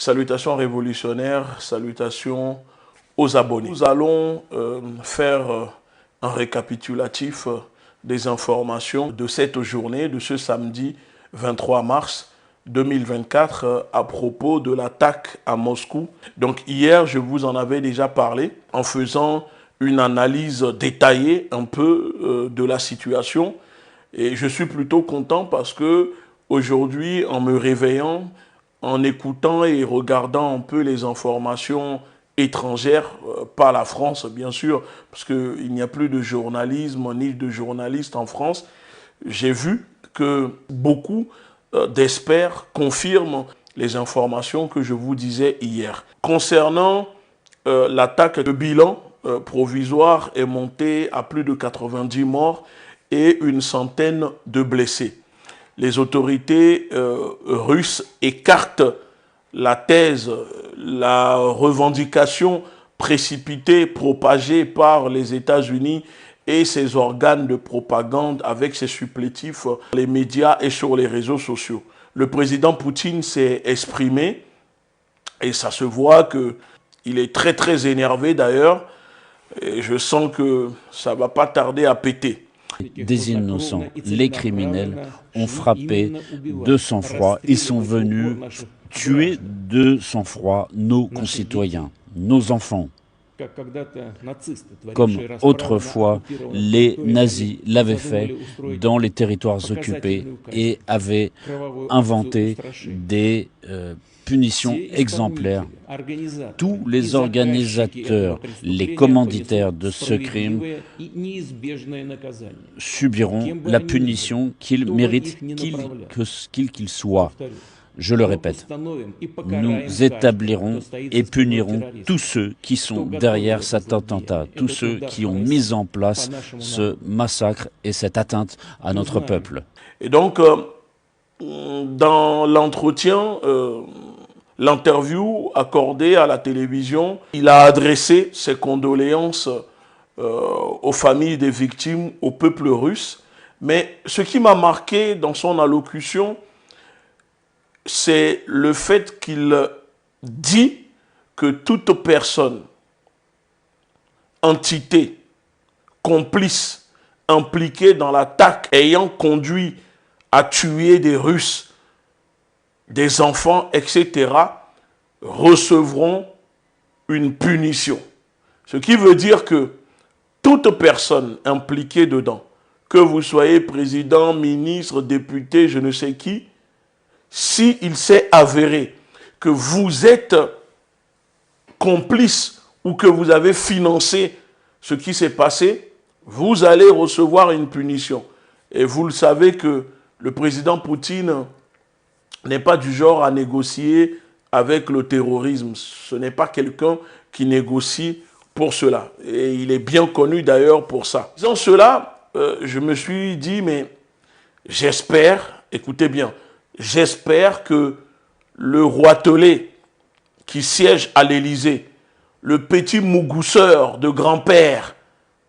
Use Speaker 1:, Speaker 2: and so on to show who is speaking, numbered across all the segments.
Speaker 1: Salutations révolutionnaires, salutations aux abonnés. Nous allons faire un récapitulatif des informations de cette journée, de ce samedi 23 mars 2024 à propos de l'attaque à Moscou. Donc hier, je vous en avais déjà parlé en faisant une analyse détaillée un peu de la situation. Et je suis plutôt content parce que aujourd'hui, en me réveillant, en écoutant et regardant un peu les informations étrangères, pas la France bien sûr, parce qu'il n'y a plus de journalisme ni de journalistes en France, j'ai vu que beaucoup d'experts confirment les informations que je vous disais hier. Concernant l'attaque, le bilan provisoire est monté à plus de 90 morts et une centaine de blessés. Les autorités russes écartent la thèse, la revendication précipitée, propagée par les États-Unis et ses organes de propagande avec ses supplétifs, les médias et sur les réseaux sociaux. Le président Poutine s'est exprimé et ça se voit qu'il est très énervé d'ailleurs et je sens que ça ne va pas tarder à péter.
Speaker 2: Des innocents, les criminels, ont frappé de sang-froid. Ils sont venus tuer de sang-froid nos concitoyens, nos enfants. Comme autrefois les nazis l'avaient fait dans les territoires occupés et avaient inventé des punitions exemplaires. Tous les organisateurs, les commanditaires de ce crime subiront la punition qu'ils méritent, quels qu'ils soient. Je le répète, nous établirons et punirons tous ceux qui sont derrière cet attentat, tous ceux qui ont mis en place ce massacre et cette atteinte à notre peuple.
Speaker 1: Et donc, dans l'entretien, l'interview accordée à la télévision, il a adressé ses condoléances aux familles des victimes, au peuple russe. Mais ce qui m'a marqué dans son allocution, c'est le fait qu'il dit que toute personne, entité, complice, impliquée dans l'attaque ayant conduit à tuer des Russes, des enfants, etc., recevront une punition. Ce qui veut dire que toute personne impliquée dedans, que vous soyez président, ministre, député, je ne sais qui, s'il s'est avéré que vous êtes complice ou que vous avez financé ce qui s'est passé, vous allez recevoir une punition. Et vous le savez que le président Poutine n'est pas du genre à négocier avec le terrorisme. Ce n'est pas quelqu'un qui négocie pour cela. Et il est bien connu d'ailleurs pour ça. Disant cela, je me suis dit, mais j'espère, écoutez bien, j'espère que le roitelet qui siège à l'Élysée, le petit mougousseur de grand-père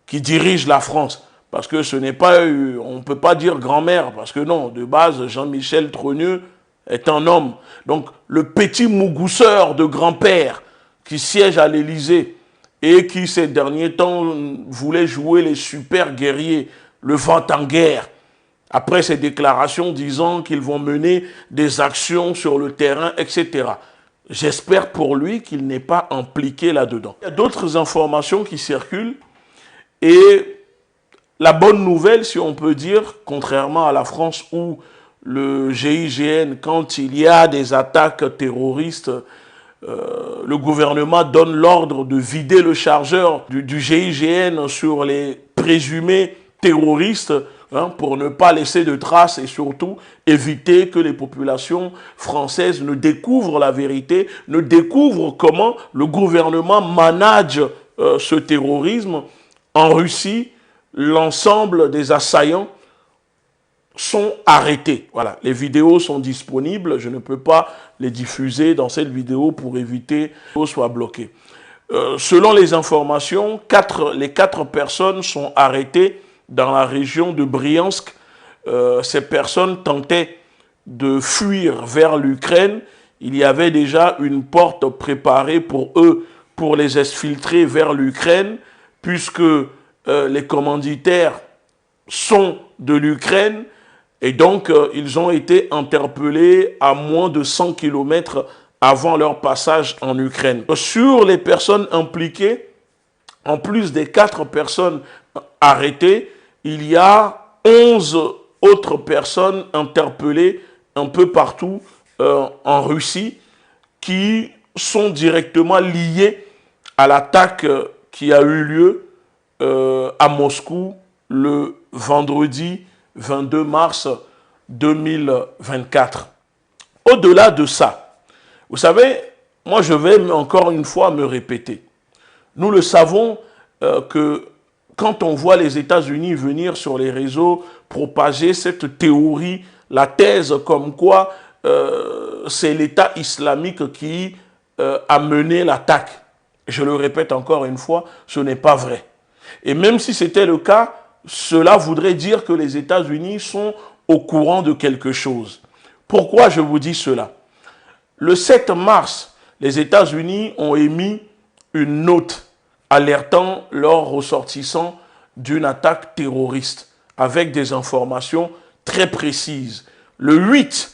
Speaker 1: qui dirige la France, parce que ce n'est pas, on ne peut pas dire grand-mère, parce que non, de base, Jean-Michel Trogneux est un homme. Donc, le petit mougousseur de grand-père qui siège à l'Élysée et qui, ces derniers temps, voulait jouer les super guerriers, le vent en guerre, après ces déclarations disant qu'ils vont mener des actions sur le terrain, etc. J'espère pour lui qu'il n'est pas impliqué là-dedans. Il y a d'autres informations qui circulent et la bonne nouvelle, si on peut dire, contrairement à la France où le GIGN, quand il y a des attaques terroristes, le gouvernement donne l'ordre de vider le chargeur du GIGN sur les présumés terroristes, pour ne pas laisser de traces et surtout éviter que les populations françaises ne découvrent la vérité, ne découvrent comment le gouvernement manage ce terrorisme. En Russie, l'ensemble des assaillants sont arrêtés. Voilà, les vidéos sont disponibles, je ne peux pas les diffuser dans cette vidéo pour éviter qu'elles soient bloquées. Selon les informations, les 4 personnes sont arrêtées dans la région de Briansk. Ces personnes tentaient de fuir vers l'Ukraine. il y avait déjà une porte préparée pour eux, pour les exfiltrer vers l'Ukraine, puisque les commanditaires sont de l'Ukraine, et donc ils ont été interpellés à moins de 100 km avant leur passage en Ukraine. Sur les personnes impliquées, en plus des 4 personnes arrêtées, il y a 11 autres personnes interpellées un peu partout en Russie qui sont directement liées à l'attaque qui a eu lieu à Moscou le vendredi 22 mars 2024. Au-delà de ça, vous savez, moi je vais encore une fois me répéter. Nous le savons que quand on voit les États-Unis venir sur les réseaux propager cette théorie, la thèse comme quoi c'est l'État islamique qui a mené l'attaque. Je le répète encore une fois, ce n'est pas vrai. Et même si c'était le cas, cela voudrait dire que les États-Unis sont au courant de quelque chose. Pourquoi je vous dis cela? Le 7 mars, les États-Unis ont émis une note alertant leurs ressortissants d'une attaque terroriste avec des informations très précises. Le 8,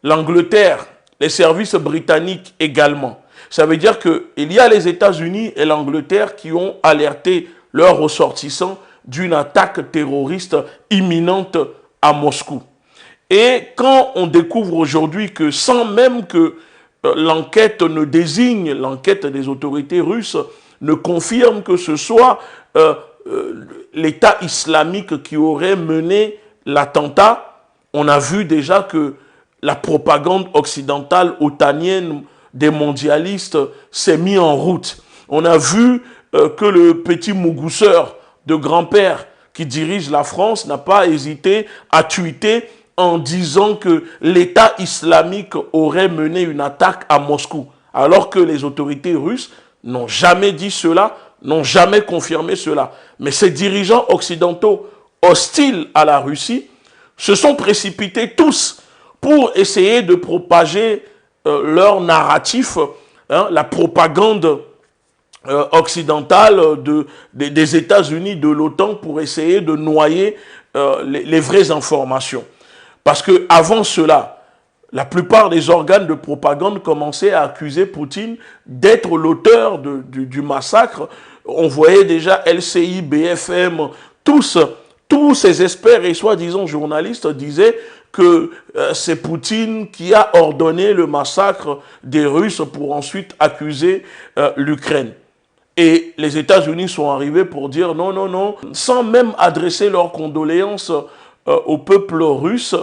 Speaker 1: l'Angleterre, les services britanniques également. Ça veut dire qu'il y a les États-Unis et l'Angleterre qui ont alerté leurs ressortissants d'une attaque terroriste imminente à Moscou. Et quand on découvre aujourd'hui que sans même que l'enquête ne désigne, l'enquête des autorités russes ne confirme que ce soit l'État islamique qui aurait mené l'attentat, on a vu déjà que la propagande occidentale otanienne des mondialistes s'est mise en route. On a vu que le petit mougousseur de grand-père qui dirige la France n'a pas hésité à tweeter en disant que l'État islamique aurait mené une attaque à Moscou, alors que les autorités russes n'ont jamais dit cela, n'ont jamais confirmé cela. Mais ces dirigeants occidentaux hostiles à la Russie se sont précipités tous pour essayer de propager leur narratif, hein, la propagande occidentale des États-Unis, de l'OTAN, pour essayer de noyer les vraies informations. Parce qu'avant cela, la plupart des organes de propagande commençaient à accuser Poutine d'être l'auteur du massacre. On voyait déjà LCI, BFM, tous ces experts et soi-disant journalistes disaient que c'est Poutine qui a ordonné le massacre des Russes pour ensuite accuser l'Ukraine. Et les États-Unis sont arrivés pour dire non, non, non, sans même adresser leurs condoléances au peuple russe.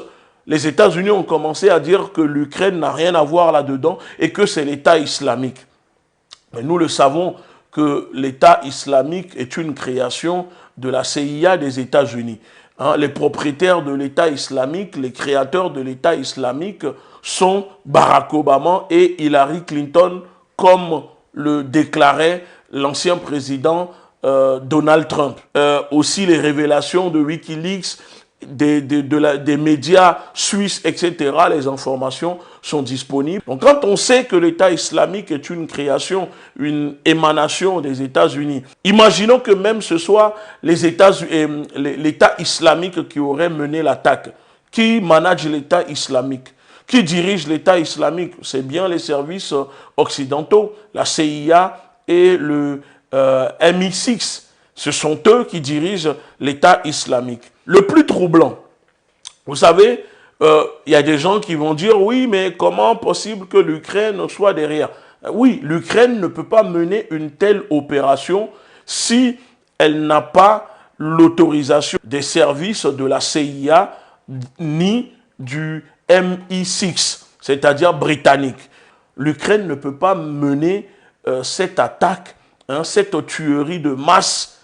Speaker 1: Les États-Unis ont commencé à dire que l'Ukraine n'a rien à voir là-dedans et que c'est l'État islamique. Mais nous le savons que l'État islamique est une création de la CIA des États-Unis. Hein, les propriétaires de l'État islamique, les créateurs de l'État islamique sont Barack Obama et Hillary Clinton, comme le déclarait l'ancien président Donald Trump. Aussi les révélations de Wikileaks, des médias suisses, etc., les informations sont disponibles. Donc quand on sait que l'État islamique est une création, une émanation des États-Unis, imaginons que même ce soit l'État islamique qui aurait mené l'attaque. Qui manage l'État islamique? Qui dirige l'État islamique? C'est bien les services occidentaux, la CIA et le MI6. Ce sont eux qui dirigent l'État islamique. Le plus troublant, vous savez, il y a des gens qui vont dire, oui, mais comment possible que l'Ukraine soit derrière? Oui, l'Ukraine ne peut pas mener une telle opération si elle n'a pas l'autorisation des services de la CIA ni du MI6, c'est-à-dire britannique. L'Ukraine ne peut pas mener cette attaque, hein, cette tuerie de masse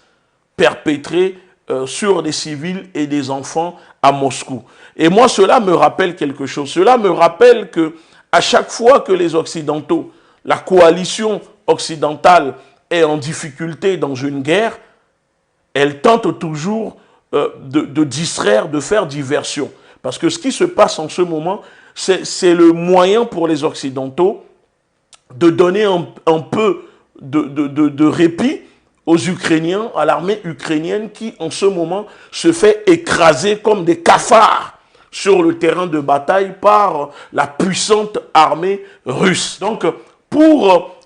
Speaker 1: perpétrée sur des civils et des enfants à Moscou. Et moi, cela me rappelle quelque chose. Cela me rappelle que à chaque fois que les Occidentaux, la coalition occidentale est en difficulté dans une guerre, elle tente toujours de distraire, de faire diversion. Parce que ce qui se passe en ce moment, c'est le moyen pour les Occidentaux de donner un peu de répit aux Ukrainiens, à l'armée ukrainienne qui, en ce moment, se fait écraser comme des cafards sur le terrain de bataille par la puissante armée russe. Donc, pour,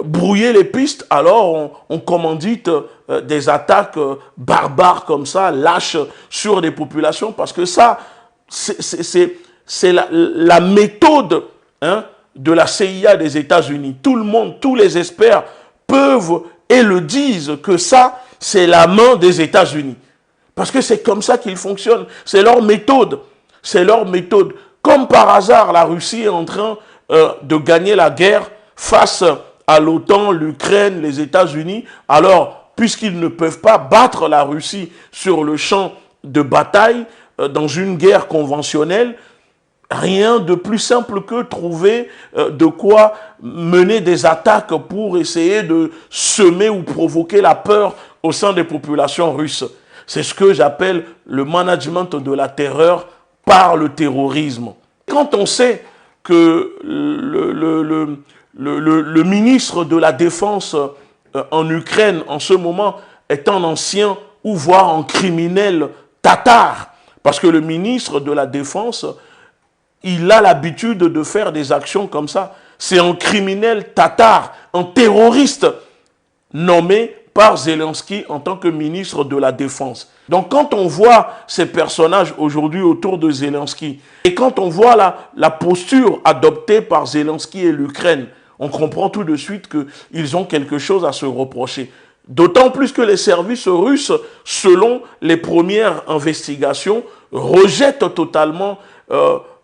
Speaker 1: brouiller les pistes, alors on commandite des attaques barbares comme ça, lâches sur des populations, parce que ça, c'est la méthode de la CIA des États-Unis. Tout le monde, tous les experts peuvent et le disent que ça, c'est la main des États-Unis. Parce que c'est comme ça qu'ils fonctionnent. C'est leur méthode. C'est leur méthode. Comme par hasard, la Russie est en train de gagner la guerre face à l'OTAN, l'Ukraine, les États-Unis. Alors, puisqu'ils ne peuvent pas battre la Russie sur le champ de bataille, dans une guerre conventionnelle, rien de plus simple que trouver de quoi mener des attaques pour essayer de semer ou provoquer la peur au sein des populations russes. C'est ce que j'appelle le management de la terreur par le terrorisme. Quand on sait que le ministre de la Défense en Ukraine, en ce moment, est un ancien ou voire un criminel tatar, parce que le ministre de la Défense, il a l'habitude de faire des actions comme ça. C'est un criminel tatar, un terroriste nommé par Zelensky en tant que ministre de la Défense. Donc quand on voit ces personnages aujourd'hui autour de Zelensky, et quand on voit la posture adoptée par Zelensky et l'Ukraine, on comprend tout de suite qu'ils ont quelque chose à se reprocher. D'autant plus que les services russes, selon les premières investigations, rejettent totalement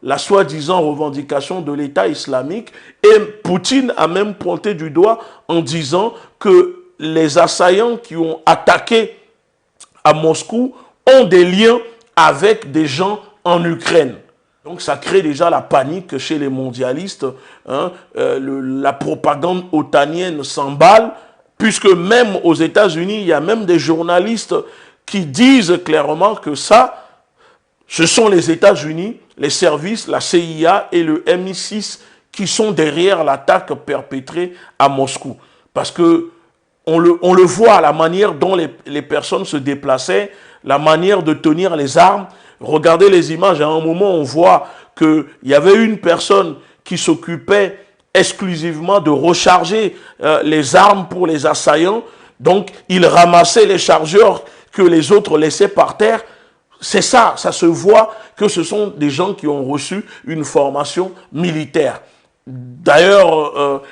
Speaker 1: la soi-disant revendication de l'État islamique. Et Poutine a même pointé du doigt en disant que les assaillants qui ont attaqué à Moscou ont des liens avec des gens en Ukraine. Donc ça crée déjà la panique chez les mondialistes. La propagande otanienne s'emballe, puisque même aux États-Unis, il y a même des journalistes qui disent clairement que ça, ce sont les États-Unis, les services, la CIA et le MI6 qui sont derrière l'attaque perpétrée à Moscou. Parce que on le voit, la manière dont les personnes se déplaçaient, la manière de tenir les armes. Regardez les images, à un moment on voit qu'il y avait une personne qui s'occupait exclusivement de recharger les armes pour les assaillants. Donc il ramassait les chargeurs que les autres laissaient par terre. C'est ça, ça se voit que ce sont des gens qui ont reçu une formation militaire. D'ailleurs,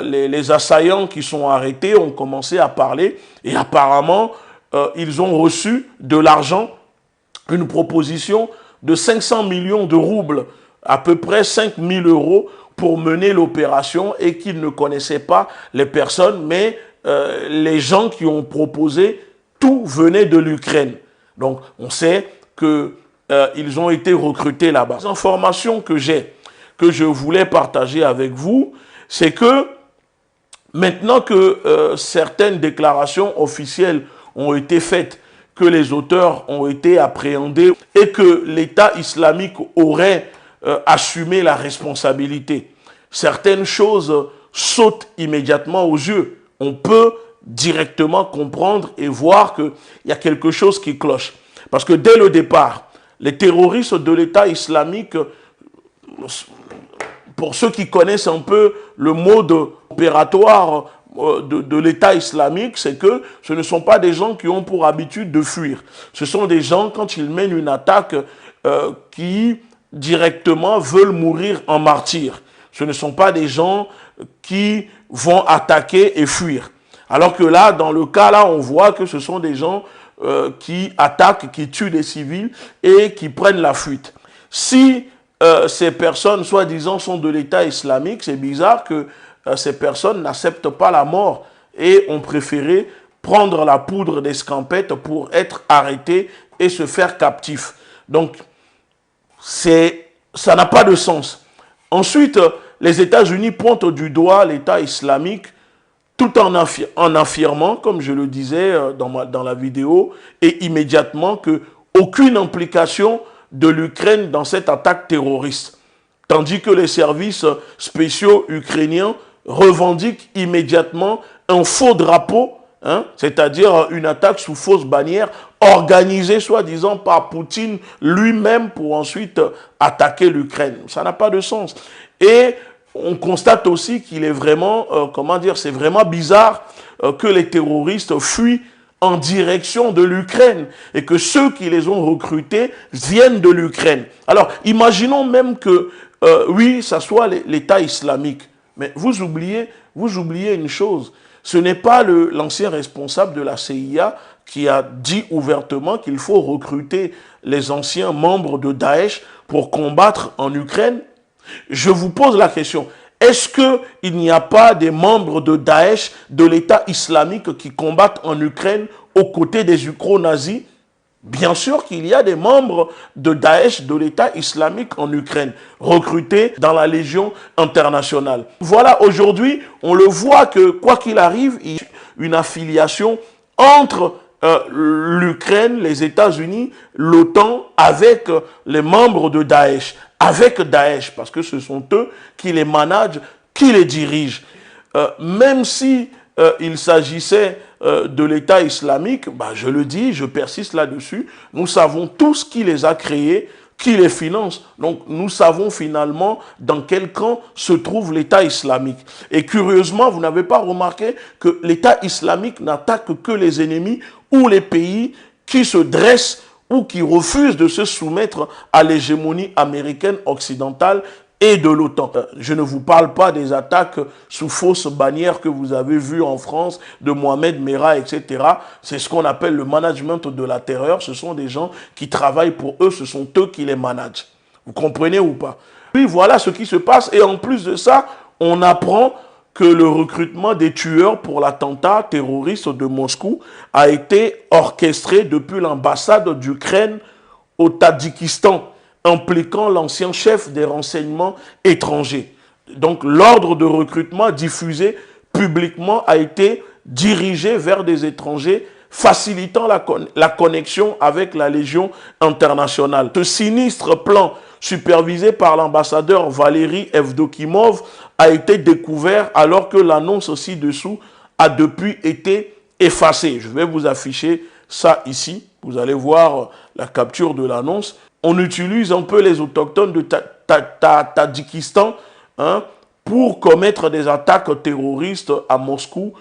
Speaker 1: les assaillants qui sont arrêtés ont commencé à parler et apparemment, ils ont reçu de l'argent, une proposition de 500 millions de roubles, à peu près 5 000 € pour mener l'opération et qu'ils ne connaissaient pas les personnes, mais les gens qui ont proposé, tout venait de l'Ukraine. Donc, on sait qu'ils ont été recrutés là-bas. Les informations que j'ai, que je voulais partager avec vous, c'est que maintenant que certaines déclarations officielles ont été faites, que les auteurs ont été appréhendés et que l'État islamique aurait assumé la responsabilité, certaines choses sautent immédiatement aux yeux. On peut directement comprendre et voir qu'il y a quelque chose qui cloche. Parce que dès le départ, les terroristes de l'État islamique, pour ceux qui connaissent un peu le mode opératoire de l'État islamique, c'est que ce ne sont pas des gens qui ont pour habitude de fuir. Ce sont des gens, quand ils mènent une attaque, qui directement veulent mourir en martyrs. Ce ne sont pas des gens qui vont attaquer et fuir. Alors que là, dans le cas là, on voit que ce sont des gens qui attaquent, qui tuent des civils et qui prennent la fuite. Si ces personnes, soi-disant, sont de l'État islamique, c'est bizarre que ces personnes n'acceptent pas la mort et ont préféré prendre la poudre d'escampette pour être arrêtés et se faire captifs. Donc, ça n'a pas de sens. Ensuite, les États-Unis pointent du doigt l'État islamique tout en affirmant, comme je le disais dans la vidéo, et immédiatement qu'aucune implication de l'Ukraine dans cette attaque terroriste. Tandis que les services spéciaux ukrainiens revendiquent immédiatement un faux drapeau, hein, c'est-à-dire une attaque sous fausse bannière organisée soi-disant par Poutine lui-même pour ensuite attaquer l'Ukraine. Ça n'a pas de sens. Et on constate aussi qu'il est vraiment, c'est vraiment bizarre que les terroristes fuient en direction de l'Ukraine et que ceux qui les ont recrutés viennent de l'Ukraine. Alors, imaginons même que, oui, ça soit l'État islamique, mais vous oubliez une chose, ce n'est pas l'ancien responsable de la CIA qui a dit ouvertement qu'il faut recruter les anciens membres de Daesh pour combattre en Ukraine. Je vous pose la question, est-ce qu'il n'y a pas des membres de Daesh, de l'État islamique qui combattent en Ukraine aux côtés des ukro-nazis? Bien sûr qu'il y a des membres de Daesh, de l'État islamique en Ukraine, recrutés dans la Légion internationale. Voilà, aujourd'hui, on le voit que, quoi qu'il arrive, il y a une affiliation entre l'Ukraine, les États-Unis, l'OTAN, avec les membres de Daesh, avec Daesh, parce que ce sont eux qui les managent, qui les dirigent. Même si il s'agissait de l'État islamique, je le dis, je persiste là-dessus, nous savons tous qui les a créés, qui les finance. Donc nous savons finalement dans quel camp se trouve l'État islamique. Et curieusement, vous n'avez pas remarqué que l'État islamique n'attaque que les ennemis ou les pays qui se dressent ou qui refusent de se soumettre à l'hégémonie américaine occidentale et de l'OTAN. Je ne vous parle pas des attaques sous fausse bannière que vous avez vues en France, de Mohamed Merah, etc. C'est ce qu'on appelle le management de la terreur. Ce sont des gens qui travaillent pour eux, ce sont eux qui les managent. Vous comprenez ou pas? Puis voilà ce qui se passe. Et en plus de ça, on apprend que le recrutement des tueurs pour l'attentat terroriste de Moscou a été orchestré depuis l'ambassade d'Ukraine au Tadjikistan, impliquant l'ancien chef des renseignements étrangers. Donc l'ordre de recrutement diffusé publiquement a été dirigé vers des étrangers, facilitant la connexion avec la Légion internationale. Ce sinistre plan, supervisé par l'ambassadeur Valéry Evdokimov, a été découvert alors que l'annonce ci-dessous a depuis été effacée. Je vais vous afficher ça ici. Vous allez voir la capture de l'annonce. On utilise un peu les autochtones de Tadjikistan pour commettre des attaques terroristes à Moscou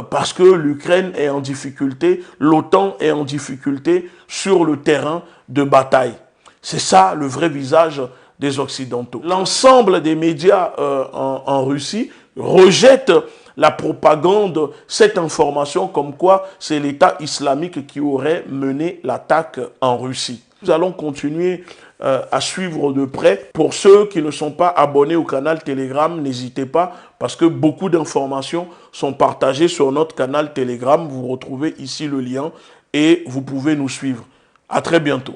Speaker 1: parce que l'Ukraine est en difficulté, l'OTAN est en difficulté sur le terrain de bataille. C'est ça le vrai visage des Occidentaux. L'ensemble des médias en Russie rejettent la propagande, cette information comme quoi c'est l'État islamique qui aurait mené l'attaque en Russie. Nous allons continuer à suivre de près. Pour ceux qui ne sont pas abonnés au canal Telegram, n'hésitez pas parce que beaucoup d'informations sont partagées sur notre canal Telegram. Vous retrouvez ici le lien et vous pouvez nous suivre. À très bientôt.